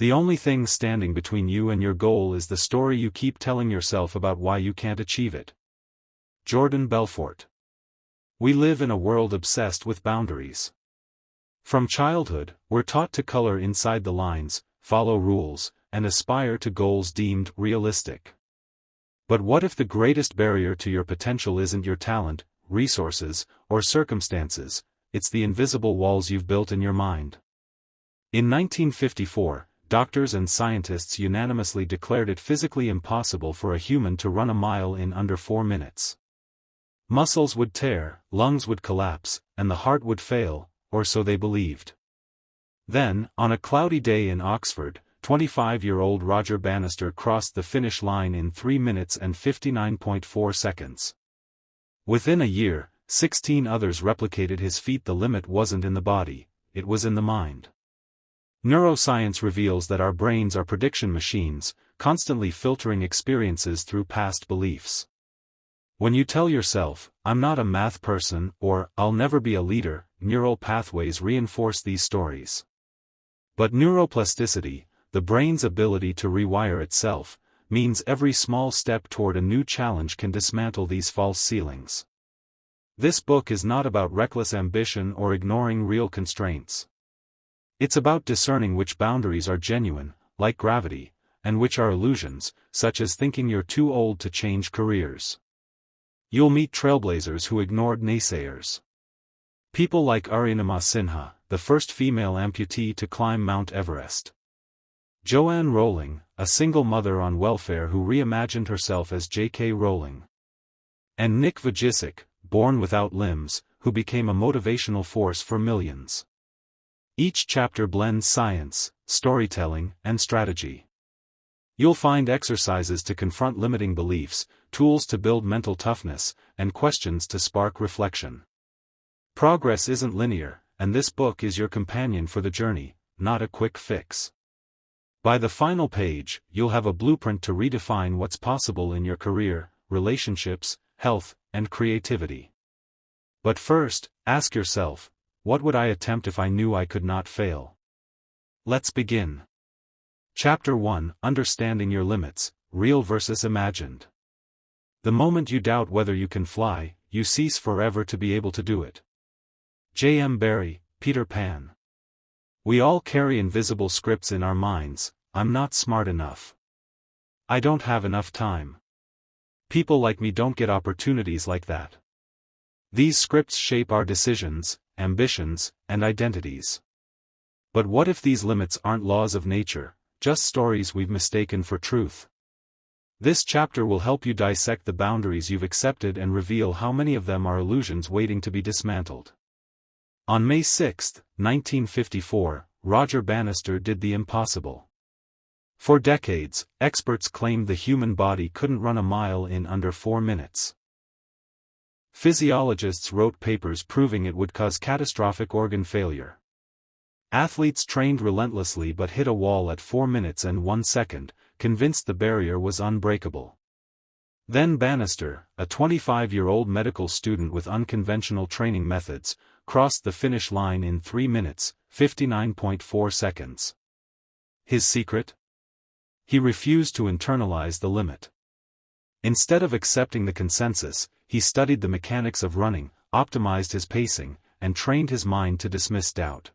The only thing standing between you and your goal is the story you keep telling yourself about why you can't achieve it. Jordan Belfort. We live in a world obsessed with boundaries. From childhood, we're taught to color inside the lines, follow rules, and aspire to goals deemed realistic. But what if the greatest barrier to your potential isn't your talent, resources, or circumstances, it's the invisible walls you've built in your mind? In 1954, doctors and scientists unanimously declared it physically impossible for a human to run a mile in under 4 minutes. Muscles would tear, lungs would collapse, and the heart would fail, or so they believed. Then, on a cloudy day in Oxford, 25-year-old Roger Bannister crossed the finish line in 3 minutes and 59.4 seconds. Within a year, 16 others replicated his feat. The limit wasn't in the body, it was in the mind. Neuroscience reveals that our brains are prediction machines, constantly filtering experiences through past beliefs. When you tell yourself, "I'm not a math person," or "I'll never be a leader," neural pathways reinforce these stories. But neuroplasticity, the brain's ability to rewire itself, means every small step toward a new challenge can dismantle these false ceilings. This book is not about reckless ambition or ignoring real constraints. It's about discerning which boundaries are genuine, like gravity, and which are illusions, such as thinking you're too old to change careers. You'll meet trailblazers who ignored naysayers. People like Arinama Sinha, the first female amputee to climb Mount Everest. Joanne Rowling, a single mother on welfare who reimagined herself as J.K. Rowling. And Nick Vujicic, born without limbs, who became a motivational force for millions. Each chapter blends science, storytelling, and strategy. You'll find exercises to confront limiting beliefs, tools to build mental toughness, and questions to spark reflection. Progress isn't linear, and this book is your companion for the journey, not a quick fix. By the final page, you'll have a blueprint to redefine what's possible in your career, relationships, health, and creativity. But first, ask yourself, what would I attempt if I knew I could not fail? Let's begin. Chapter 1: Understanding Your Limits, Real versus Imagined. The moment you doubt whether you can fly, you cease forever to be able to do it. J. M. Barrie, Peter Pan. We all carry invisible scripts in our minds. I'm not smart enough. I don't have enough time. People like me don't get opportunities like that. These scripts shape our decisions, ambitions, and identities. But what if these limits aren't laws of nature, just stories we've mistaken for truth? This chapter will help you dissect the boundaries you've accepted and reveal how many of them are illusions waiting to be dismantled. On May 6, 1954, Roger Bannister did the impossible. For decades, experts claimed the human body couldn't run a mile in under 4 minutes. Physiologists wrote papers proving it would cause catastrophic organ failure. Athletes trained relentlessly but hit a wall at 4 minutes and 1 second, convinced the barrier was unbreakable. Then Bannister, a 25-year-old medical student with unconventional training methods, crossed the finish line in 3 minutes, 59.4 seconds. His secret? He refused to internalize the limit. Instead of accepting the consensus, he studied the mechanics of running, optimized his pacing, and trained his mind to dismiss doubt.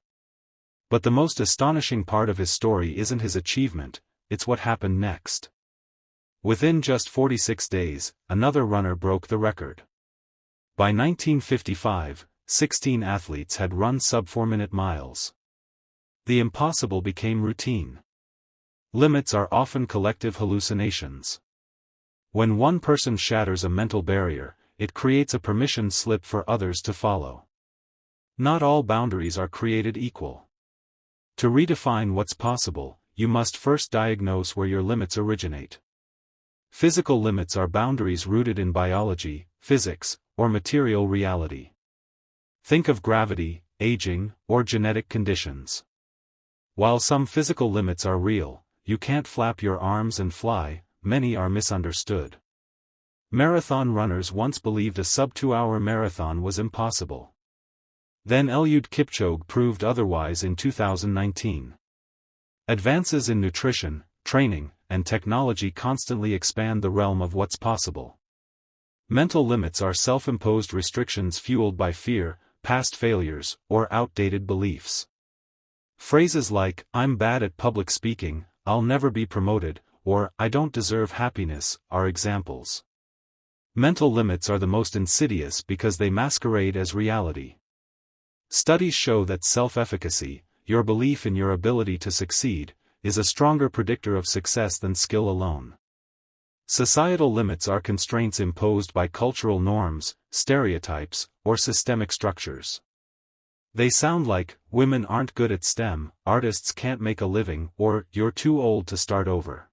But the most astonishing part of his story isn't his achievement, it's what happened next. Within just 46 days, another runner broke the record. By 1955, 16 athletes had run sub-4-minute miles. The impossible became routine. Limits are often collective hallucinations. When one person shatters a mental barrier, it creates a permission slip for others to follow. Not all boundaries are created equal. To redefine what's possible, you must first diagnose where your limits originate. Physical limits are boundaries rooted in biology, physics, or material reality. Think of gravity, aging, or genetic conditions. While some physical limits are real, you can't flap your arms and fly, many are misunderstood. Marathon runners once believed a sub-2-hour marathon was impossible. Then Eliud Kipchoge proved otherwise in 2019. Advances in nutrition, training, and technology constantly expand the realm of what's possible. Mental limits are self-imposed restrictions fueled by fear, past failures, or outdated beliefs. Phrases like, "I'm bad at public speaking," "I'll never be promoted," or "I don't deserve happiness," are examples. Mental limits are the most insidious because they masquerade as reality. Studies show that self-efficacy, your belief in your ability to succeed, is a stronger predictor of success than skill alone. Societal limits are constraints imposed by cultural norms, stereotypes, or systemic structures. They sound like, "Women aren't good at STEM," "Artists can't make a living," or "You're too old to start over."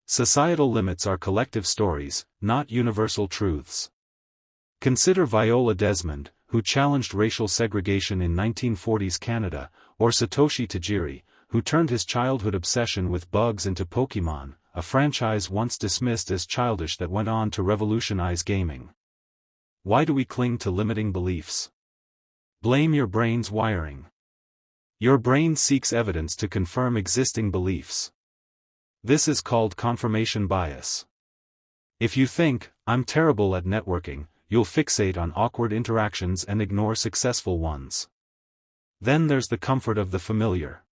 Societal limits are collective stories, not universal truths. Consider Viola Desmond, who challenged racial segregation in 1940s Canada, or Satoshi Tajiri, who turned his childhood obsession with bugs into Pokémon, a franchise once dismissed as childish that went on to revolutionize gaming. Why do we cling to limiting beliefs? Blame your brain's wiring. Your brain seeks evidence to confirm existing beliefs. This is called confirmation bias. If you think, "I'm terrible at networking," you'll fixate on awkward interactions and ignore successful ones. Then there's the comfort of the familiar.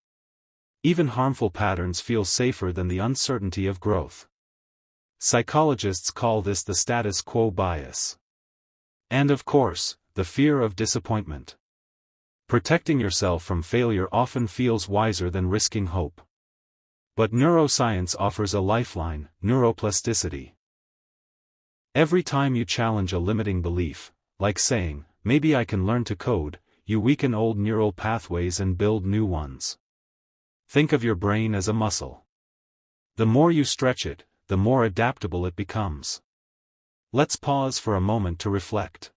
Even harmful patterns feel safer than the uncertainty of growth. Psychologists call this the status quo bias. And of course, the fear of disappointment. Protecting yourself from failure often feels wiser than risking hope. But neuroscience offers a lifeline: neuroplasticity. Every time you challenge a limiting belief, like saying, "Maybe I can learn to code," you weaken old neural pathways and build new ones. Think of your brain as a muscle. The more you stretch it, the more adaptable it becomes. Let's pause for a moment to reflect.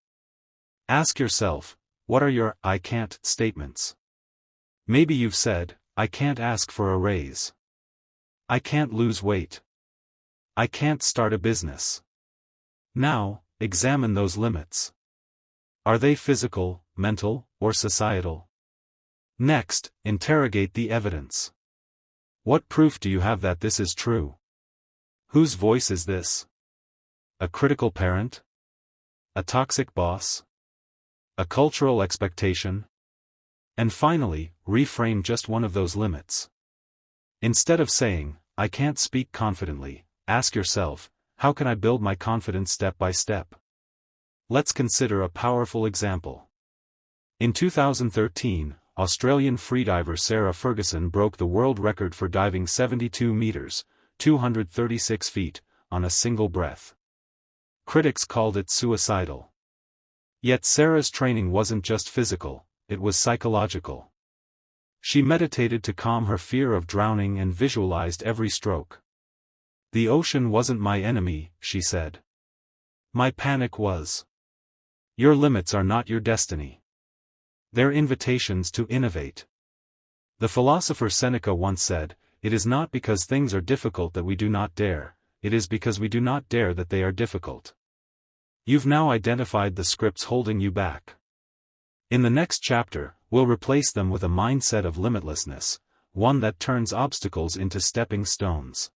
Ask yourself, what are your "I can't" statements? Maybe you've said, "I can't ask for a raise. I can't lose weight. I can't start a business." Now, examine those limits. Are they physical, mental, or societal? Next, interrogate the evidence. What proof do you have that this is true? Whose voice is this? A critical parent? A toxic boss? A cultural expectation? And finally, reframe just one of those limits. Instead of saying, "I can't speak confidently," ask yourself, "How can I build my confidence step by step?" Let's consider a powerful example. In 2013, Australian freediver Sarah Ferguson broke the world record for diving 72 meters, 236 feet, on a single breath. Critics called it suicidal. Yet Sarah's training wasn't just physical, it was psychological. She meditated to calm her fear of drowning and visualized every stroke. "The ocean wasn't my enemy," she said. "My panic was." Your limits are not your destiny. They're invitations to innovate. The philosopher Seneca once said, "It is not because things are difficult that we do not dare, it is because we do not dare that they are difficult." You've now identified the scripts holding you back. In the next chapter, we'll replace them with a mindset of limitlessness, one that turns obstacles into stepping stones.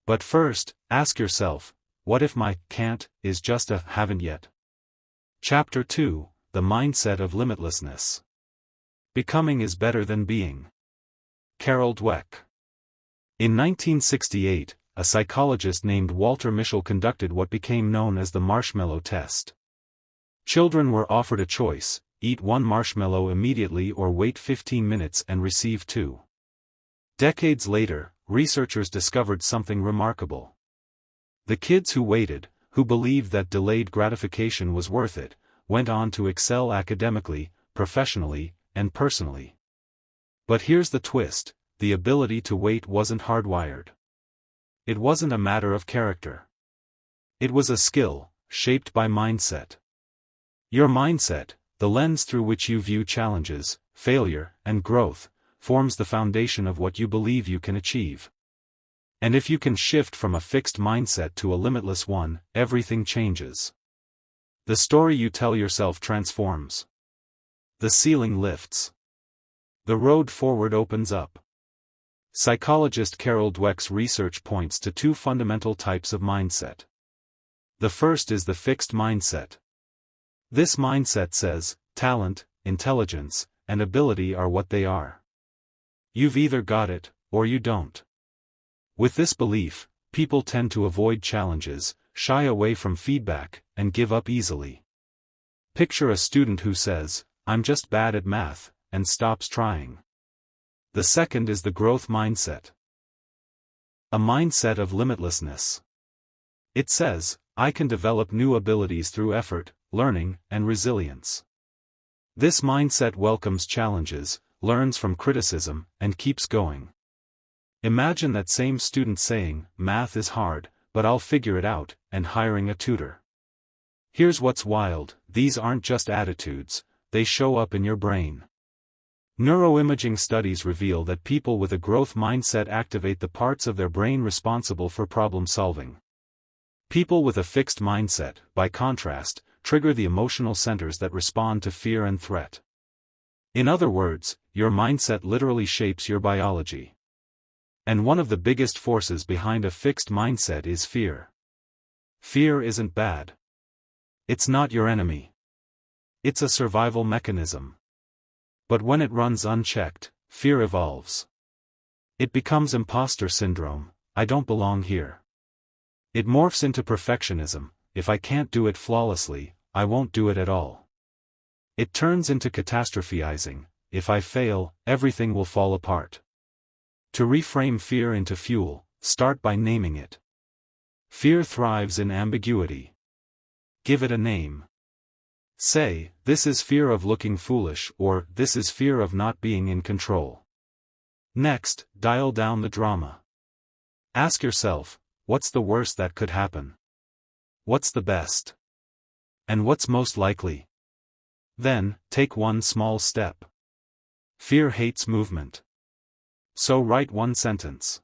But first, ask yourself, what if my "can't" is just a "haven't yet"? Chapter 2, The Mindset of Limitlessness. Becoming is better than being. Carol Dweck. In 1968, a psychologist named Walter Mischel conducted what became known as the marshmallow test. Children were offered a choice: eat one marshmallow immediately or wait 15 minutes and receive 2. Decades later, researchers discovered something remarkable. The kids who waited, who believed that delayed gratification was worth it, went on to excel academically, professionally, and personally. But here's the twist: the ability to wait wasn't hardwired. It wasn't a matter of character. It was a skill, shaped by mindset. Your mindset, the lens through which you view challenges, failure, and growth, forms the foundation of what you believe you can achieve. And if you can shift from a fixed mindset to a limitless one, everything changes. The story you tell yourself transforms. The ceiling lifts. The road forward opens up. Psychologist Carol Dweck's research points to two fundamental types of mindset. The first is the fixed mindset. This mindset says, talent, intelligence, and ability are what they are. You've either got it, or you don't. With this belief, people tend to avoid challenges, shy away from feedback, and give up easily. Picture a student who says, "I'm just bad at math," and stops trying. The second is the growth mindset. A mindset of limitlessness. It says, I can develop new abilities through effort, learning, and resilience. This mindset welcomes challenges, learns from criticism, and keeps going. Imagine that same student saying, "Math is hard, but I'll figure it out," and hiring a tutor. Here's what's wild, these aren't just attitudes, they show up in your brain. Neuroimaging studies reveal that people with a growth mindset activate the parts of their brain responsible for problem solving. People with a fixed mindset, by contrast, trigger the emotional centers that respond to fear and threat. In other words, your mindset literally shapes your biology. And one of the biggest forces behind a fixed mindset is fear. Fear isn't bad. It's not your enemy. It's a survival mechanism. But when it runs unchecked, fear evolves. It becomes imposter syndrome, I don't belong here. It morphs into perfectionism, if I can't do it flawlessly, I won't do it at all. It turns into catastrophizing, if I fail, everything will fall apart. To reframe fear into fuel, start by naming it. Fear thrives in ambiguity. Give it a name. Say, this is fear of looking foolish, or this is fear of not being in control. Next, dial down the drama. Ask yourself, what's the worst that could happen? What's the best? And what's most likely? Then, take one small step. Fear hates movement. So write one sentence.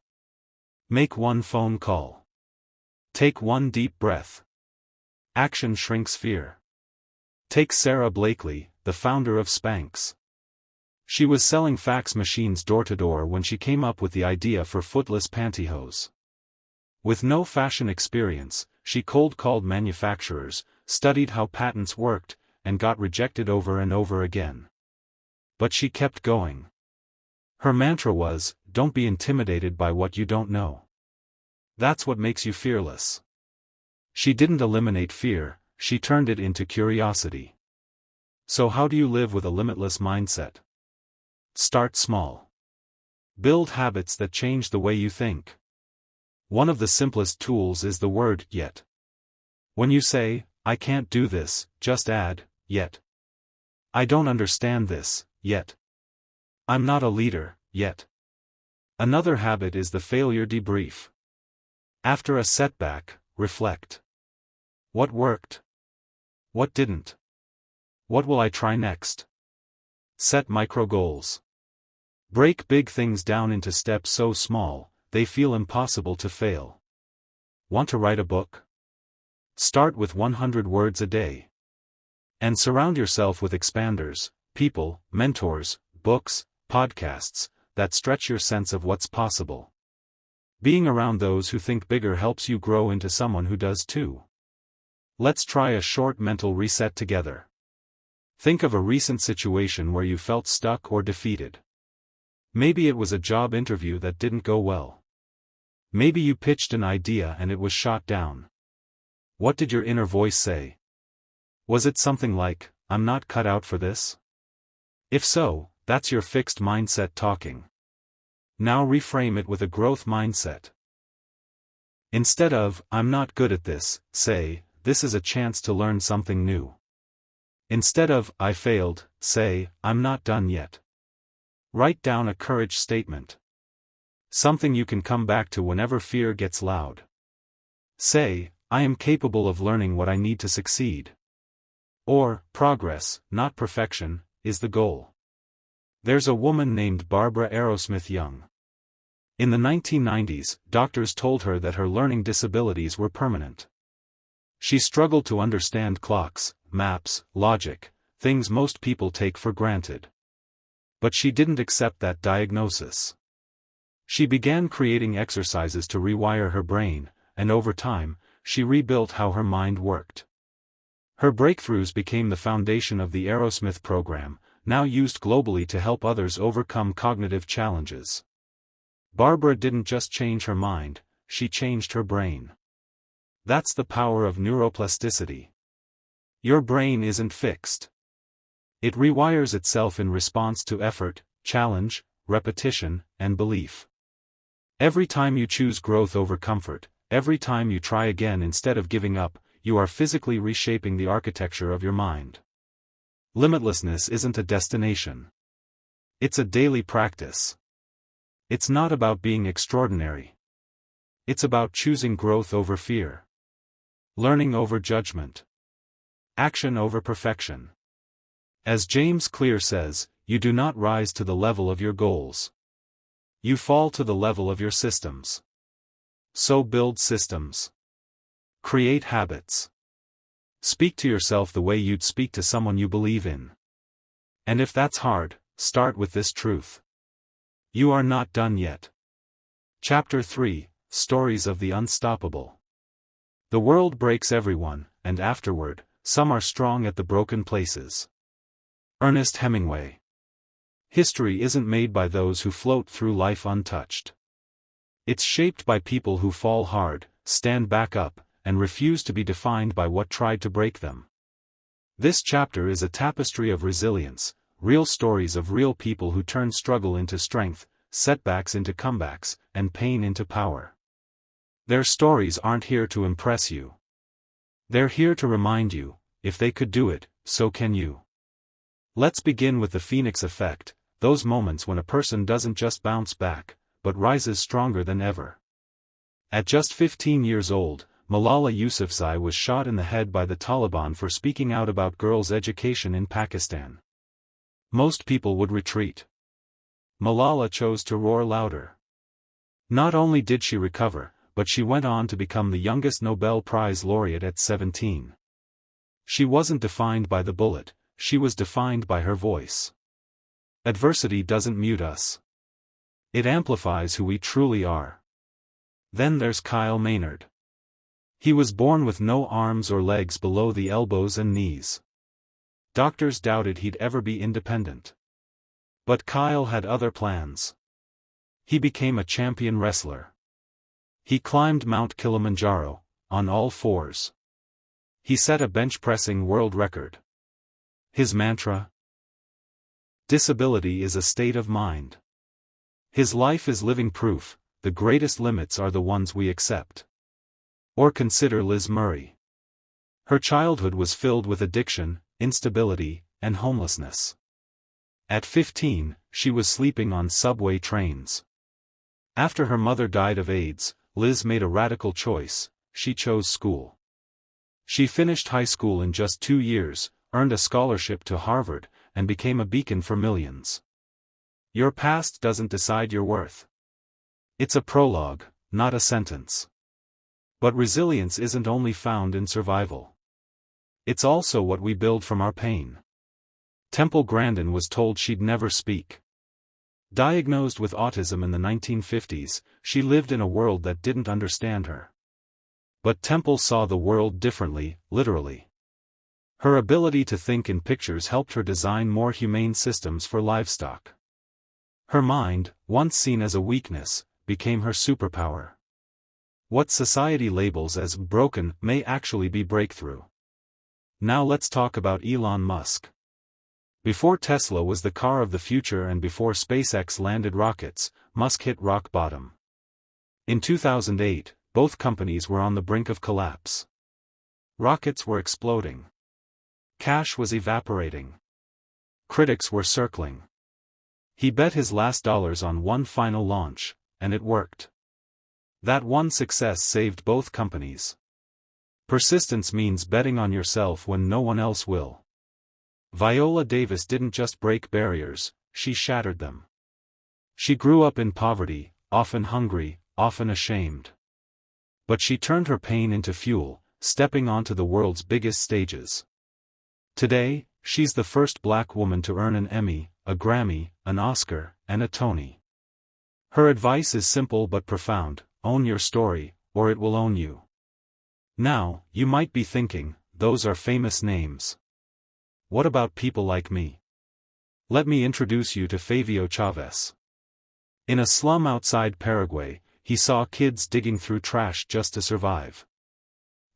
Make one phone call. Take one deep breath. Action shrinks fear. Take Sarah Blakely, the founder of Spanx. She was selling fax machines door to door when she came up with the idea for footless pantyhose. With no fashion experience, she cold-called manufacturers, studied how patents worked, and got rejected over and over again. But she kept going. Her mantra was, don't be intimidated by what you don't know. That's what makes you fearless. She didn't eliminate fear, she turned it into curiosity. So how do you live with a limitless mindset? Start small. Build habits that change the way you think. One of the simplest tools is the word yet. When you say, I can't do this, just add, yet. I don't understand this, yet. I'm not a leader, yet. Another habit is the failure debrief. After a setback, reflect. What worked? What didn't? What will I try next? Set micro goals. Break big things down into steps so small, they feel impossible to fail. Want to write a book? Start with 100 words a day. And surround yourself with expanders, people, mentors, books, podcasts, that stretch your sense of what's possible. Being around those who think bigger helps you grow into someone who does too. Let's try a short mental reset together. Think of a recent situation where you felt stuck or defeated. Maybe it was a job interview that didn't go well. Maybe you pitched an idea and it was shot down. What did your inner voice say? Was it something like, I'm not cut out for this? If so, that's your fixed mindset talking. Now reframe it with a growth mindset. Instead of, I'm not good at this, say, this is a chance to learn something new. Instead of, I failed, say, I'm not done yet. Write down a courage statement. Something you can come back to whenever fear gets loud. Say, I am capable of learning what I need to succeed. Or, progress, not perfection, is the goal. There's a woman named Barbara Arrowsmith Young. In the 1990s, doctors told her that her learning disabilities were permanent. She struggled to understand clocks, maps, logic, things most people take for granted. But she didn't accept that diagnosis. She began creating exercises to rewire her brain, and over time, she rebuilt how her mind worked. Her breakthroughs became the foundation of the Aerosmith program, now used globally to help others overcome cognitive challenges. Barbara didn't just change her mind, she changed her brain. That's the power of neuroplasticity. Your brain isn't fixed. It rewires itself in response to effort, challenge, repetition, and belief. Every time you choose growth over comfort, every time you try again instead of giving up, you are physically reshaping the architecture of your mind. Limitlessness isn't a destination. It's a daily practice. It's not about being extraordinary. It's about choosing growth over fear. Learning over judgment. Action over perfection. As James Clear says, you do not rise to the level of your goals. You fall to the level of your systems. So build systems. Create habits. Speak to yourself the way you'd speak to someone you believe in. And if that's hard, start with this truth. You are not done yet. Chapter 3, Stories of the Unstoppable. The world breaks everyone, and afterward, some are strong at the broken places. Ernest Hemingway. History isn't made by those who float through life untouched. It's shaped by people who fall hard, stand back up, and refuse to be defined by what tried to break them. This chapter is a tapestry of resilience, real stories of real people who turned struggle into strength, setbacks into comebacks, and pain into power. Their stories aren't here to impress you. They're here to remind you, if they could do it, so can you. Let's begin with the Phoenix effect, those moments when a person doesn't just bounce back, but rises stronger than ever. At just 15 years old, Malala Yousafzai was shot in the head by the Taliban for speaking out about girls' education in Pakistan. Most people would retreat. Malala chose to roar louder. Not only did she recover, but she went on to become the youngest Nobel Prize laureate at 17. She wasn't defined by the bullet, she was defined by her voice. Adversity doesn't mute us. It amplifies who we truly are. Then there's Kyle Maynard. He was born with no arms or legs below the elbows and knees. Doctors doubted he'd ever be independent. But Kyle had other plans. He became a champion wrestler. He climbed Mount Kilimanjaro, on all fours. He set a bench-pressing world record. His mantra? Disability is a state of mind. His life is living proof, the greatest limits are the ones we accept. Or consider Liz Murray. Her childhood was filled with addiction, instability, and homelessness. At 15, she was sleeping on subway trains. After her mother died of AIDS, Liz made a radical choice, she chose school. She finished high school in just 2 years, earned a scholarship to Harvard, and became a beacon for millions. Your past doesn't decide your worth. It's a prologue, not a sentence. But resilience isn't only found in survival. It's also what we build from our pain. Temple Grandin was told she'd never speak. Diagnosed with autism in the 1950s, she lived in a world that didn't understand her. But Temple saw the world differently, literally. Her ability to think in pictures helped her design more humane systems for livestock. Her mind, once seen as a weakness, became her superpower. What society labels as broken may actually be breakthrough. Now let's talk about Elon Musk. Before Tesla was the car of the future and before SpaceX landed rockets, Musk hit rock bottom. In 2008, both companies were on the brink of collapse. Rockets were exploding. Cash was evaporating. Critics were circling. He bet his last dollars on one final launch, and it worked. That one success saved both companies. Persistence means betting on yourself when no one else will. Viola Davis didn't just break barriers, she shattered them. She grew up in poverty, often hungry, often ashamed. But she turned her pain into fuel, stepping onto the world's biggest stages. Today, she's the first black woman to earn an Emmy, a Grammy, an Oscar, and a Tony. Her advice is simple but profound: own your story, or it will own you. Now, you might be thinking, those are famous names. What about people like me? Let me introduce you to Fabio Chavez. In a slum outside Paraguay, he saw kids digging through trash just to survive.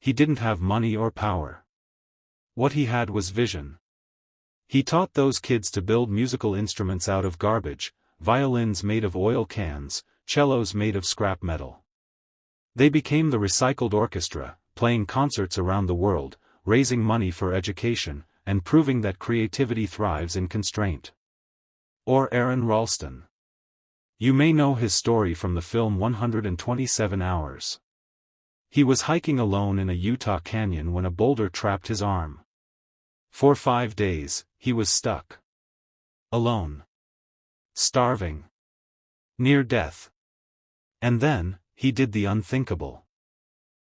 He didn't have money or power. What he had was vision. He taught those kids to build musical instruments out of garbage, violins made of oil cans, cellos made of scrap metal. They became the recycled orchestra, playing concerts around the world, raising money for education, and proving that creativity thrives in constraint. Or Aaron Ralston. You may know his story from the film 127 Hours. He was hiking alone in a Utah canyon when a boulder trapped his arm. For 5 days, he was stuck. Alone. Starving. Near death. And then, he did the unthinkable.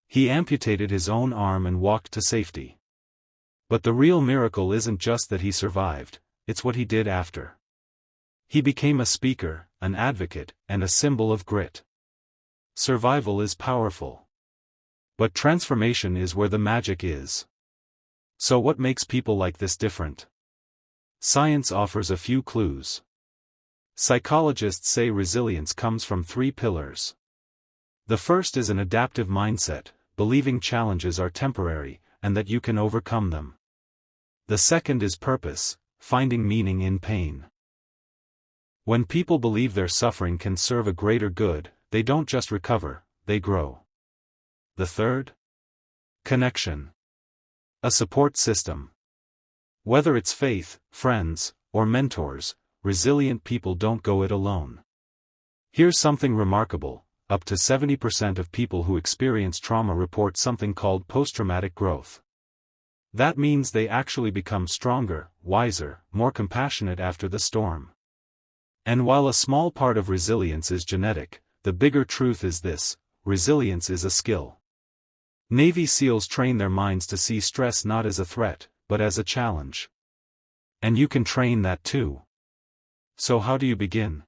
He amputated his own arm and walked to safety. But the real miracle isn't just that he survived, it's what he did after. He became a speaker, an advocate, and a symbol of grit. Survival is powerful. But transformation is where the magic is. So what makes people like this different? Science offers a few clues. Psychologists say resilience comes from 3 pillars. The first is an adaptive mindset, believing challenges are temporary, and that you can overcome them. The second is purpose, finding meaning in pain. When people believe their suffering can serve a greater good, they don't just recover, they grow. The third? Connection. A support system. Whether it's faith, friends, or mentors, resilient people don't go it alone. Here's something remarkable: up to 70% of people who experience trauma report something called post-traumatic growth. That means they actually become stronger, wiser, more compassionate after the storm. And while a small part of resilience is genetic, the bigger truth is this: resilience is a skill. Navy SEALs train their minds to see stress not as a threat, but as a challenge. And you can train that too. So how do you begin?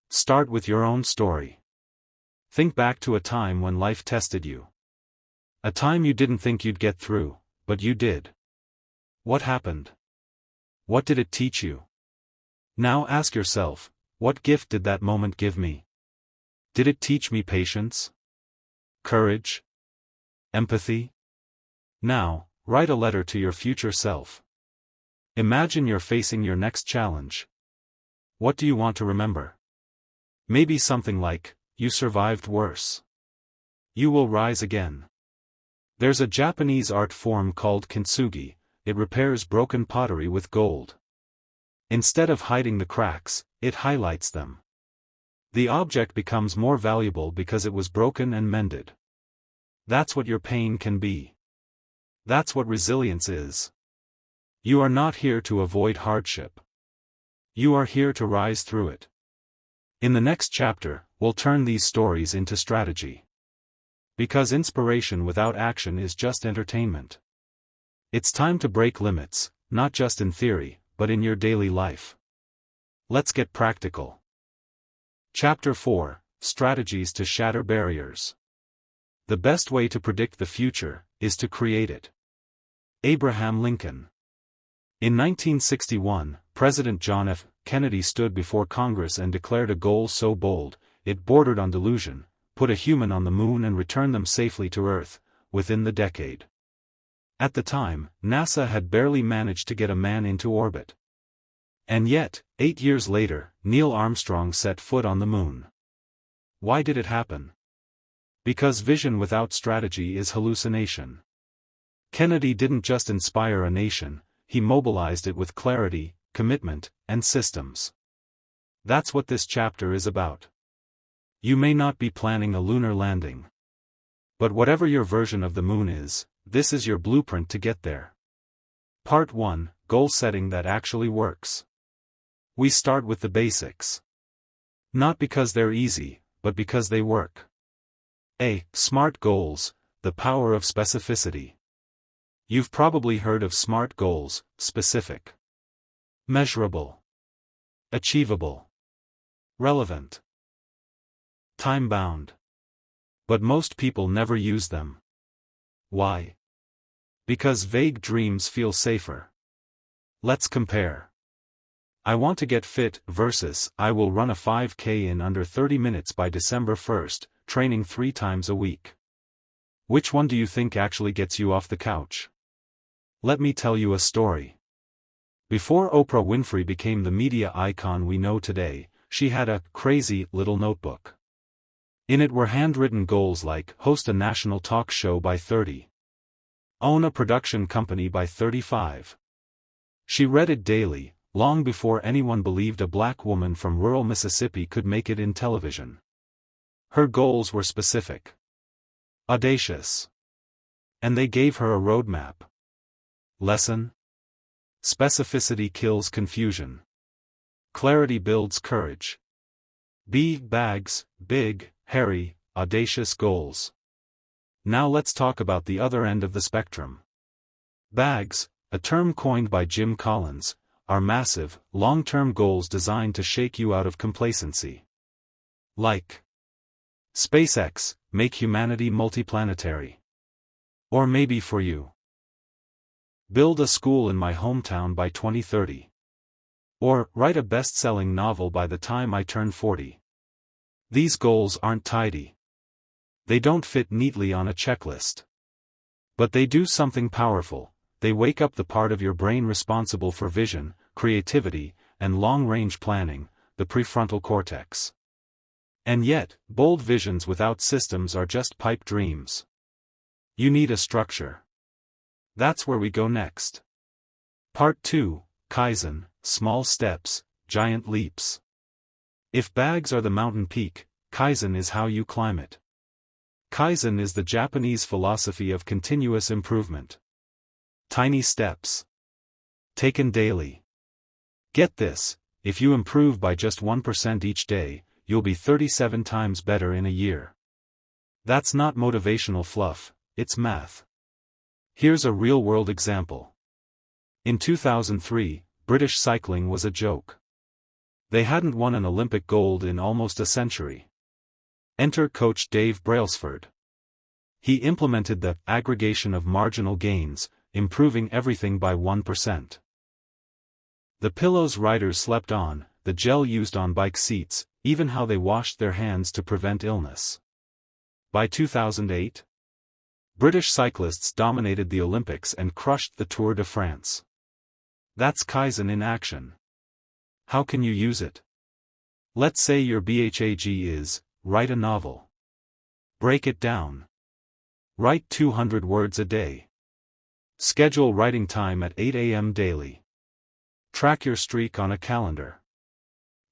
Start with your own story. Think back to a time when life tested you. A time you didn't think you'd get through, but you did. What happened? What did it teach you? Now ask yourself, what gift did that moment give me? Did it teach me patience? Courage? Empathy? Now, write a letter to your future self. Imagine you're facing your next challenge. What do you want to remember? Maybe something like, you survived worse. You will rise again. There's a Japanese art form called kintsugi. It repairs broken pottery with gold. Instead of hiding the cracks, it highlights them. The object becomes more valuable because it was broken and mended. That's what your pain can be. That's what resilience is. You are not here to avoid hardship. You are here to rise through it. In the next chapter, we'll turn these stories into strategy. Because inspiration without action is just entertainment. It's time to break limits, not just in theory, but in your daily life. Let's get practical. Chapter 4: Strategies to Shatter Barriers. The best way to predict the future is to create it. Abraham Lincoln. In 1961, President John F. Kennedy stood before Congress and declared a goal so bold, it bordered on delusion: put a human on the moon and return them safely to Earth, within the decade. At the time, NASA had barely managed to get a man into orbit. And yet, 8 years later, Neil Armstrong set foot on the moon. Why did it happen? Because vision without strategy is hallucination. Kennedy didn't just inspire a nation, he mobilized it with clarity, commitment, and systems. That's what this chapter is about. You may not be planning a lunar landing. But whatever your version of the moon is, this is your blueprint to get there. Part 1: Goal Setting That Actually Works. We start with the basics. Not because they're easy, but because they work. SMART goals, the power of specificity. You've probably heard of SMART goals: specific, measurable, achievable, relevant. Time-bound. But most people never use them. Why? Because vague dreams feel safer. Let's compare. I want to get fit versus I will run a 5K in under 30 minutes by December 1st, training 3 times a week. Which one do you think actually gets you off the couch? Let me tell you a story. Before Oprah Winfrey became the media icon we know today, she had a crazy little notebook. In it were handwritten goals like host a national talk show by 30. Own a production company by 35. She read it daily, long before anyone believed a black woman from rural Mississippi could make it in television. Her goals were specific. Audacious. And they gave her a roadmap. Lesson? Specificity kills confusion. Clarity builds courage. Bags, big, hairy, audacious goals. Now let's talk about the other end of the spectrum. Bags, a term coined by Jim Collins, are massive, long-term goals designed to shake you out of complacency. Like SpaceX, make humanity multiplanetary. Or maybe for you, build a school in my hometown by 2030. Or write a best-selling novel by the time I turn 40. These goals aren't tidy. They don't fit neatly on a checklist. But they do something powerful. They wake up the part of your brain responsible for vision, creativity, and long-range planning, the prefrontal cortex. And yet, bold visions without systems are just pipe dreams. You need a structure. That's where we go next. Part 2, Kaizen, small steps, giant leaps. If bags are the mountain peak, Kaizen is how you climb it. Kaizen is the Japanese philosophy of continuous improvement. Tiny steps. Taken daily. Get this, if you improve by just 1% each day, you'll be 37 times better in a year. That's not motivational fluff, it's math. Here's a real-world example. In 2003, British cycling was a joke. They hadn't won an Olympic gold in almost a century. Enter coach Dave Brailsford. He implemented the aggregation of marginal gains, improving everything by 1%. The pillows riders slept on, the gel used on bike seats, even how they washed their hands to prevent illness. By 2008, British cyclists dominated the Olympics and crushed the Tour de France. That's Kaizen in action. How can you use it? Let's say your BHAG is, write a novel. Break it down. Write 200 words a day. Schedule writing time at 8 a.m. daily. Track your streak on a calendar.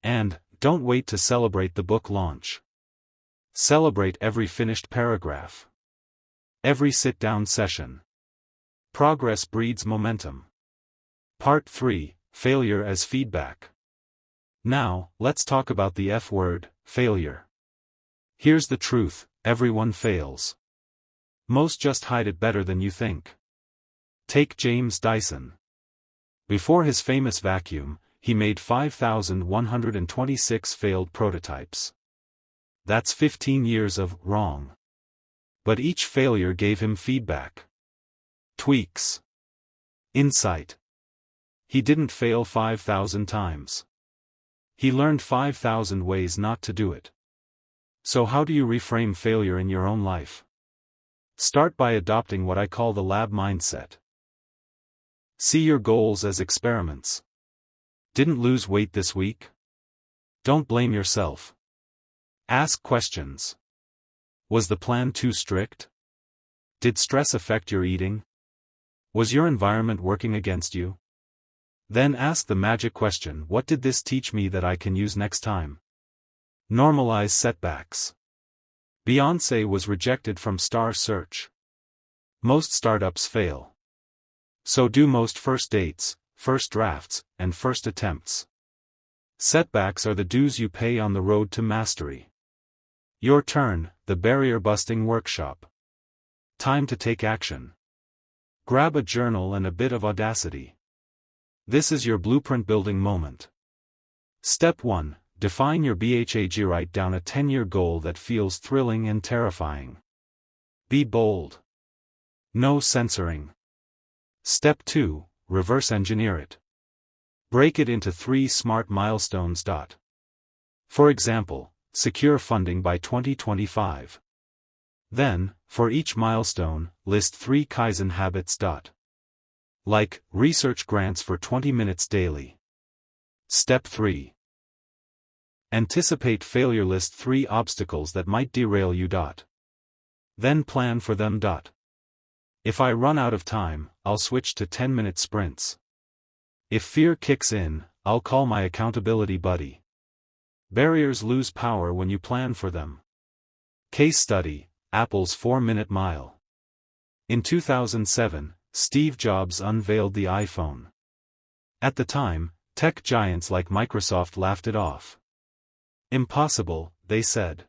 And, don't wait to celebrate the book launch. Celebrate every finished paragraph. Every sit-down session. Progress breeds momentum. Part 3, Failure as Feedback. Now, let's talk about the F word, failure. Here's the truth, everyone fails. Most just hide it better than you think. Take James Dyson. Before his famous vacuum, he made 5,126 failed prototypes. That's 15 years of wrong. But each failure gave him feedback. Tweaks. Insight. He didn't fail 5,000 times. He learned 5,000 ways not to do it. So how do you reframe failure in your own life? Start by adopting what I call the lab mindset. See your goals as experiments. Didn't lose weight this week? Don't blame yourself. Ask questions. Was the plan too strict? Did stress affect your eating? Was your environment working against you? Then ask the magic question: what did this teach me that I can use next time? Normalize setbacks. Beyoncé was rejected from Star Search. Most startups fail. So do most first dates, first drafts, and first attempts. Setbacks are the dues you pay on the road to mastery. Your turn, the barrier-busting workshop. Time to take action. Grab a journal and a bit of audacity. This is your blueprint building moment. Step 1. Define your BHAG. Write down a 10-year goal that feels thrilling and terrifying. Be bold. No censoring. Step 2. Reverse engineer it. Break it into 3 smart milestones. For example, secure funding by 2025. Then, for each milestone, list 3 Kaizen habits. Like, research grants for 20 minutes daily. Step 3. Anticipate failure. List 3 obstacles that might derail you. Then plan for them. If I run out of time, I'll switch to 10-minute sprints. If fear kicks in, I'll call my accountability buddy. Barriers lose power when you plan for them. Case study: Apple's 4-minute mile. In 2007, Steve Jobs unveiled the iPhone. At the time, tech giants like Microsoft laughed it off. Impossible, they said.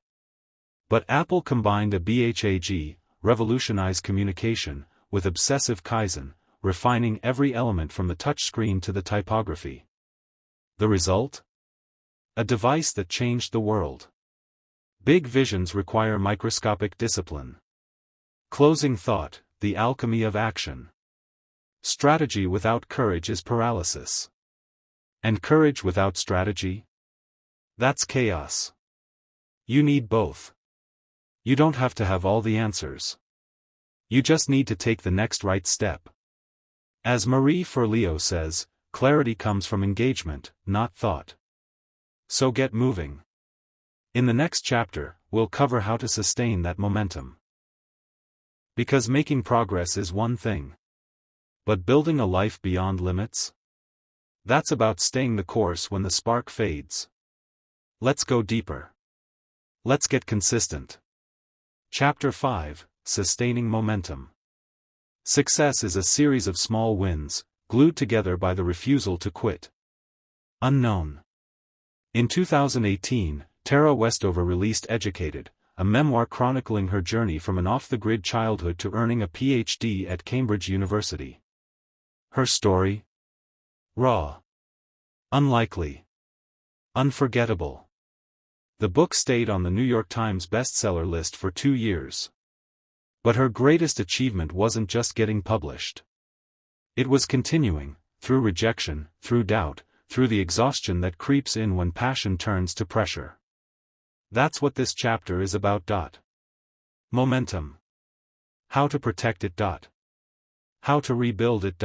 But Apple combined a BHAG, revolutionize communication, with obsessive Kaizen, refining every element from the touchscreen to the typography. The result? A device that changed the world. Big visions require microscopic discipline. Closing thought: the alchemy of action. Strategy without courage is paralysis. And courage without strategy? That's chaos. You need both. You don't have to have all the answers. You just need to take the next right step. As Marie Forleo says, clarity comes from engagement, not thought. So get moving. In the next chapter, we'll cover how to sustain that momentum. Because making progress is one thing. But building a life beyond limits? That's about staying the course when the spark fades. Let's go deeper. Let's get consistent. Chapter 5: Sustaining Momentum. Success is a series of small wins, glued together by the refusal to quit. Unknown. In 2018, Tara Westover released Educated, a memoir chronicling her journey from an off-the-grid childhood to earning a PhD at Cambridge University. Her story? Raw. Unlikely. Unforgettable. The book stayed on the New York Times bestseller list for 2 years. But her greatest achievement wasn't just getting published. It was continuing, through rejection, through doubt, through the exhaustion that creeps in when passion turns to pressure. That's what this chapter is about. Momentum. How to protect it. How to rebuild it.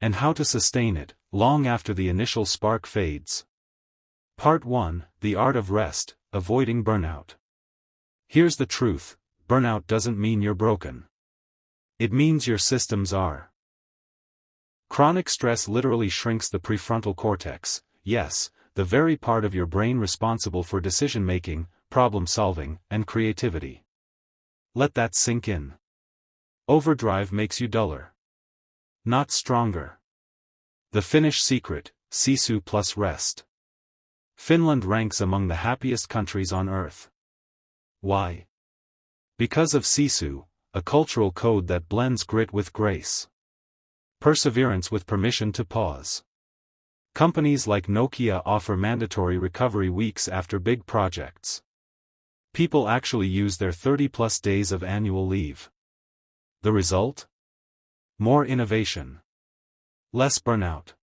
And how to sustain it, long after the initial spark fades. Part 1: The Art of Rest, Avoiding Burnout. Here's the truth: burnout doesn't mean you're broken. It means your systems are. Chronic stress literally shrinks the prefrontal cortex, yes, the very part of your brain responsible for decision-making, problem-solving, and creativity. Let that sink in. Overdrive makes you duller, not stronger. The Finnish secret: sisu plus rest. Finland ranks among the happiest countries on earth. Why? Because of sisu, a cultural code that blends grit with grace. Perseverance with permission to pause. Companies like Nokia offer mandatory recovery weeks after big projects. People actually use their 30-plus days of annual leave. The result? More innovation. Less burnout.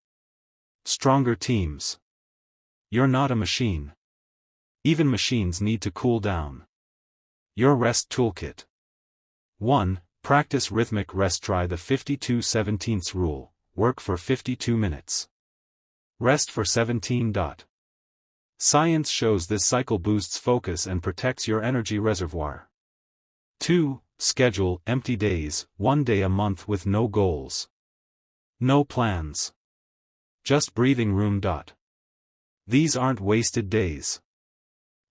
Stronger teams. You're not a machine. Even machines need to cool down. Your rest toolkit. 1. Practice rhythmic rest. Try the 52/17 rule. Work for 52 minutes. Rest for 17. Science shows this cycle boosts focus and protects your energy reservoir. 2. Schedule empty days, 1 day a month with no goals. No plans. Just breathing room. These aren't wasted days.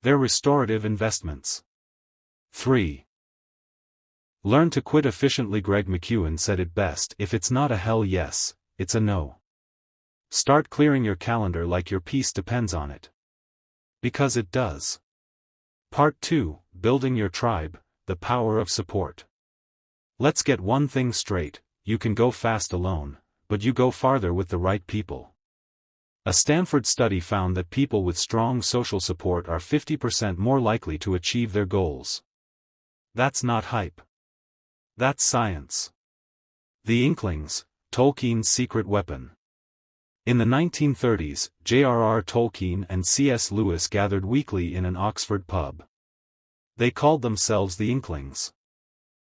They're restorative investments. 3. Learn to quit efficiently. Greg McKeown said it best: if it's not a hell yes, it's a no. Start clearing your calendar like your peace depends on it. Because it does. Part 2: Building your tribe, the power of support. Let's get one thing straight: you can go fast alone, but you go farther with the right people. A Stanford study found that people with strong social support are 50% more likely to achieve their goals. That's not hype. That's science. The Inklings, Tolkien's secret weapon. In the 1930s, J.R.R. Tolkien and C.S. Lewis gathered weekly in an Oxford pub. They called themselves the Inklings.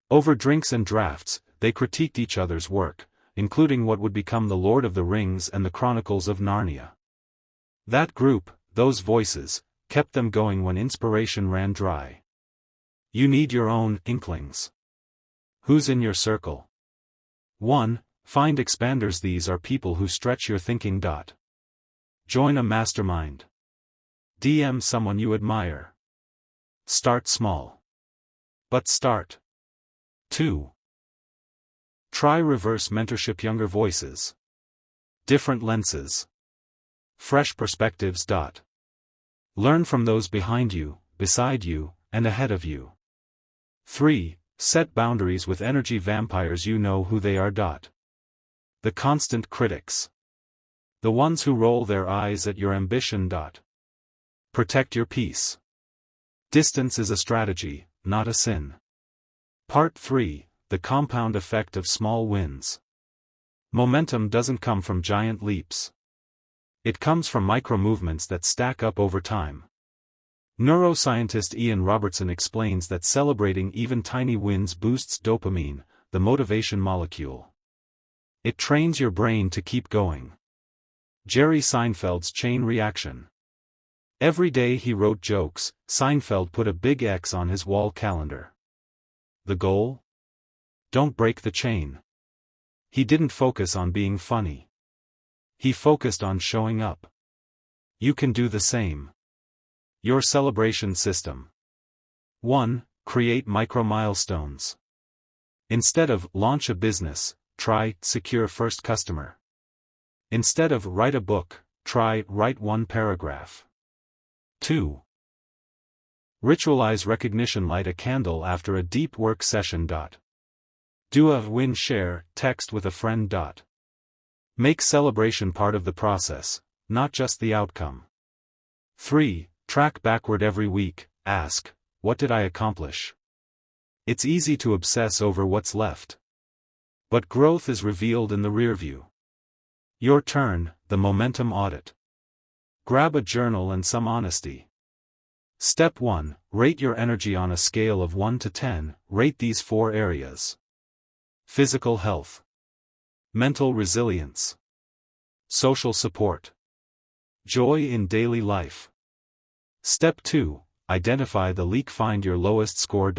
Over drinks and drafts, they critiqued each other's work, including what would become The Lord of the Rings and the Chronicles of Narnia. That group, those voices, kept them going when inspiration ran dry. You need your own Inklings. Who's in your circle? 1. Find expanders. These are people who stretch your thinking. Join a mastermind. DM someone you admire. Start small. But start. 2. Try reverse mentorship. Younger voices. Different lenses. Fresh perspectives. Learn from those behind you, beside you, and ahead of you. 3. Set boundaries with energy vampires. You know who they are. The constant critics. The ones who roll their eyes at your ambition. Protect your peace. Distance is a strategy, not a sin. Part 3. The compound effect of small wins. Momentum doesn't come from giant leaps. It comes from micro-movements that stack up over time. Neuroscientist Ian Robertson explains that celebrating even tiny wins boosts dopamine, the motivation molecule. It trains your brain to keep going. Jerry Seinfeld's chain reaction. Every day he wrote jokes, Seinfeld put a big X on his wall calendar. The goal? Don't break the chain. He didn't focus on being funny. He focused on showing up. You can do the same. Your celebration system. 1. Create micro-milestones. Instead of launch a business, try secure first customer. Instead of write a book, try write one paragraph. 2. Ritualize recognition. Light a candle after a deep work session. Do a win share text with a friend. Make celebration part of the process, not just the outcome. 3. Track backward every week. Ask, what did I accomplish? It's easy to obsess over what's left. But growth is revealed in the rearview. Your turn, the momentum audit. Grab a journal and some honesty. Step 1. Rate your energy on a scale of 1 to 10. Rate these 4 areas. Physical health. Mental resilience. Social support. Joy in daily life. Step 2. Identify the leak. Find your lowest score.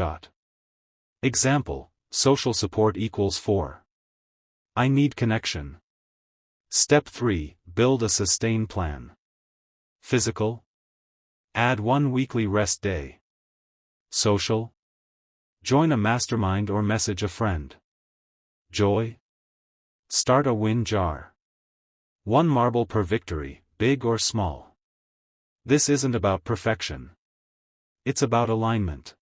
Example, social support equals 4. I need connection. Step 3. Build a sustain plan. Physical. Add 1 weekly rest day. Social. Join a mastermind or message a friend. Joy. Start a win jar. 1 marble per victory, big or small. This isn't about perfection. It's about alignment.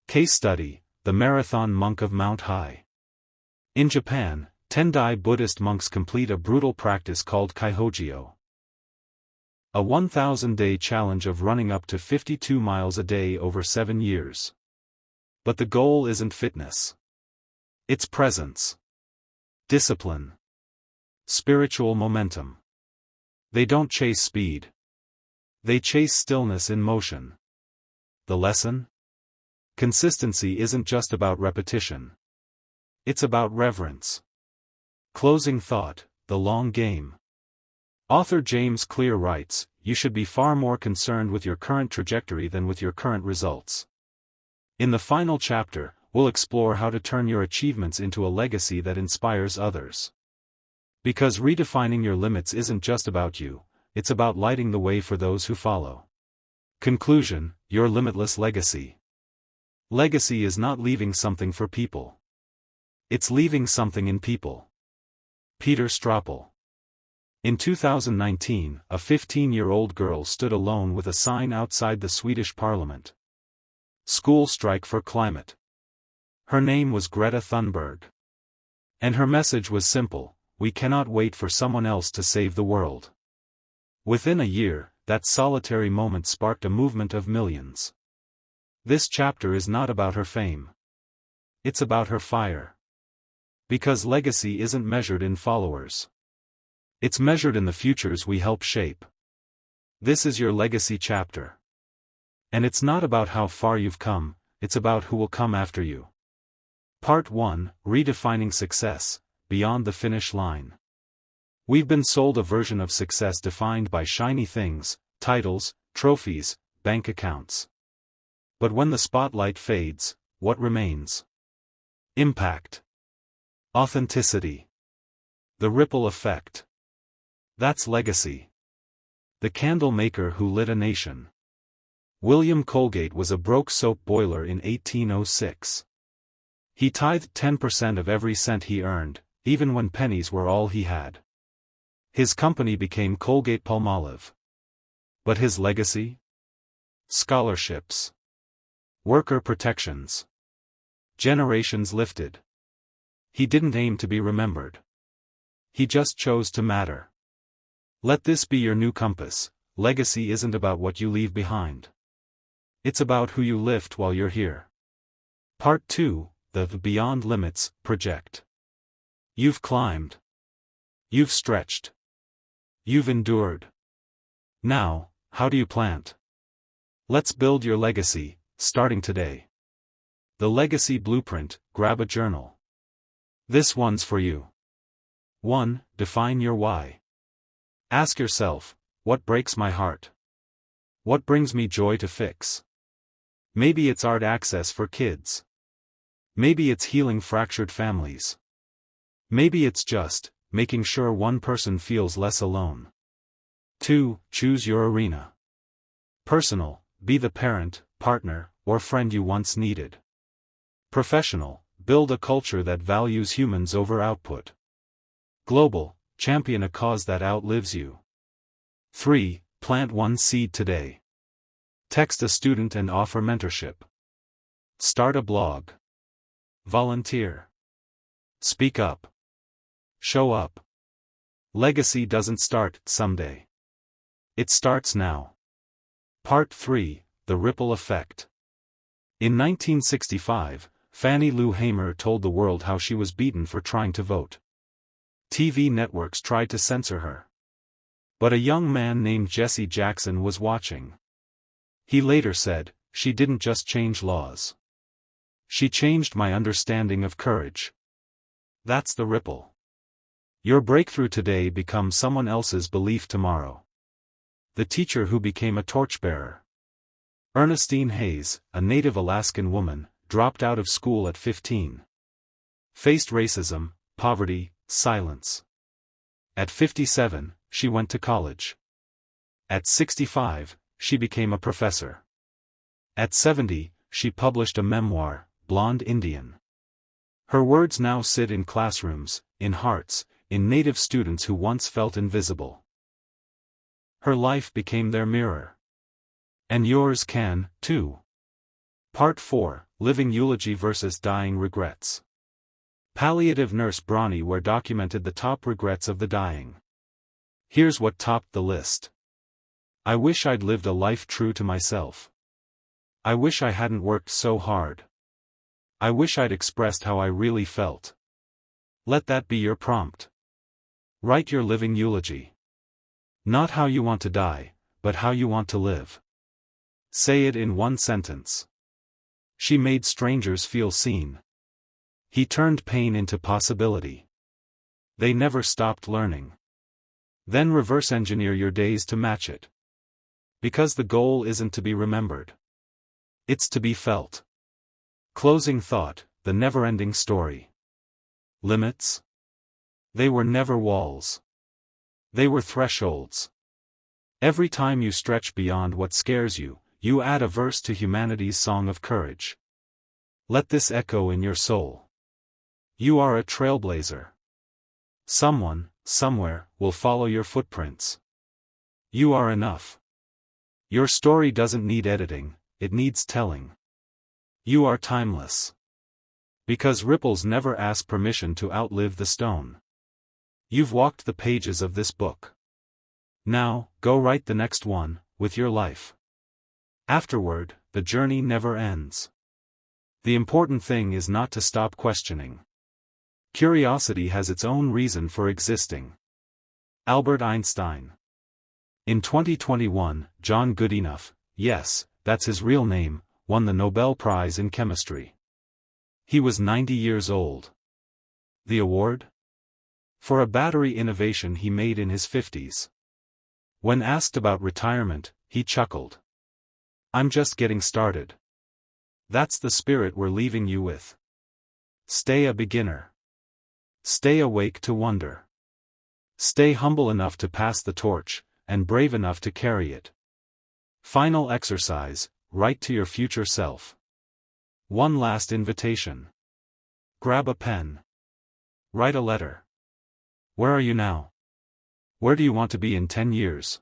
Case study, the marathon monk of Mount High. In Japan, Tendai Buddhist monks complete a brutal practice called Kaihogyo. A 1,000-day challenge of running up to 52 miles a day over 7 years. But the goal isn't fitness. It's presence. Discipline. Spiritual momentum. They don't chase speed. They chase stillness in motion. The lesson? Consistency isn't just about repetition. It's about reverence. Closing thought, the long game. Author James Clear writes, you should be far more concerned with your current trajectory than with your current results. In the final chapter, we'll explore how to turn your achievements into a legacy that inspires others. Because redefining your limits isn't just about you, it's about lighting the way for those who follow. Conclusion, your limitless legacy. Legacy is not leaving something for people. It's leaving something in people. Peter Straupel. In 2019, a 15-year-old girl stood alone with a sign outside the Swedish parliament. School strike for climate. Her name was Greta Thunberg. And her message was simple, we cannot wait for someone else to save the world. Within a year, that solitary moment sparked a movement of millions. This chapter is not about her fame. It's about her fire. Because legacy isn't measured in followers. It's measured in the futures we help shape. This is your legacy chapter. And it's not about how far you've come, it's about who will come after you. Part 1, Redefining Success, Beyond the Finish Line. We've been sold a version of success defined by shiny things, titles, trophies, bank accounts. But when the spotlight fades, what remains? Impact. Authenticity. The ripple effect. That's legacy. The candle maker who lit a nation. William Colgate was a broke soap boiler in 1806. He tithed 10% of every cent he earned, even when pennies were all he had. His company became Colgate-Palmolive. But his legacy? Scholarships. Worker protections. Generations lifted. He didn't aim to be remembered. He just chose to matter. Let this be your new compass. Legacy isn't about what you leave behind. It's about who you lift while you're here. Part 2, the Beyond Limits Project. You've climbed. You've stretched. You've endured. Now, how do you plant? Let's build your legacy, starting today. The Legacy Blueprint. Grab a journal. This one's for you. 1. Define your why. Ask yourself, what breaks my heart? What brings me joy to fix? Maybe it's art access for kids. Maybe it's healing fractured families. Maybe it's just making sure one person feels less alone. 2. Choose your arena. Personal, be the parent, partner, or friend you once needed. Professional, build a culture that values humans over output. Global, champion a cause that outlives you. 3. Plant one seed today. Text a student and offer mentorship. Start a blog. Volunteer. Speak up. Show up. Legacy doesn't start someday. It starts now. Part 3, The Ripple Effect. In 1965, Fannie Lou Hamer told the world how she was beaten for trying to vote. TV networks tried to censor her. But a young man named Jesse Jackson was watching. He later said, "She didn't just change laws. She changed my understanding of courage." That's the ripple. Your breakthrough today becomes someone else's belief tomorrow. The teacher who became a torchbearer. Ernestine Hayes, a native Alaskan woman, dropped out of school at 15. Faced racism, poverty, silence. At 57, she went to college. At 65, she became a professor. At 70, she published a memoir, Blonde Indian. Her words now sit in classrooms, in hearts, in Native students who once felt invisible. Her life became their mirror. And yours can, too. Part 4, Living Eulogy versus Dying Regrets. Palliative nurse Bronnie Ware documented the top regrets of the dying. Here's what topped the list. I wish I'd lived a life true to myself. I wish I hadn't worked so hard. I wish I'd expressed how I really felt. Let that be your prompt. Write your living eulogy. Not how you want to die, but how you want to live. Say it in one sentence. She made strangers feel seen. He turned pain into possibility. They never stopped learning. Then reverse engineer your days to match it. Because the goal isn't to be remembered. It's to be felt. Closing thought, the never-ending story. Limits? They were never walls. They were thresholds. Every time you stretch beyond what scares you, you add a verse to humanity's song of courage. Let this echo in your soul. You are a trailblazer. Someone, somewhere, will follow your footprints. You are enough. Your story doesn't need editing, it needs telling. You are timeless. Because ripples never ask permission to outlive the stone. You've walked the pages of this book. Now, go write the next one, with your life. Afterward, the journey never ends. The important thing is not to stop questioning. Curiosity has its own reason for existing. Albert Einstein. In 2021, John Goodenough, yes, that's his real name, won the Nobel Prize in Chemistry. He was 90 years old. The award? For a battery innovation he made in his 50s. When asked about retirement, he chuckled. "I'm just getting started." That's the spirit we're leaving you with. Stay a beginner. Stay awake to wonder. Stay humble enough to pass the torch, and brave enough to carry it. Final exercise, write to your future self. One last invitation. Grab a pen. Write a letter. Where are you now? Where do you want to be in 10 years?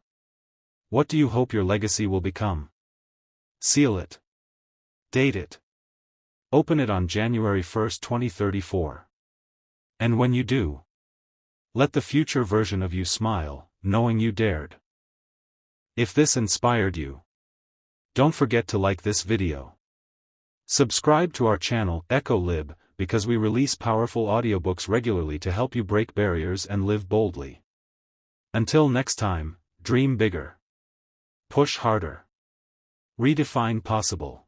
What do you hope your legacy will become? Seal it. Date it. Open it on January 1st, 2034. And when you do, let the future version of you smile, knowing you dared. If this inspired you, don't forget to like this video. Subscribe to our channel, EchoLib, because we release powerful audiobooks regularly to help you break barriers and live boldly. Until next time, dream bigger. Push harder. Redefine possible.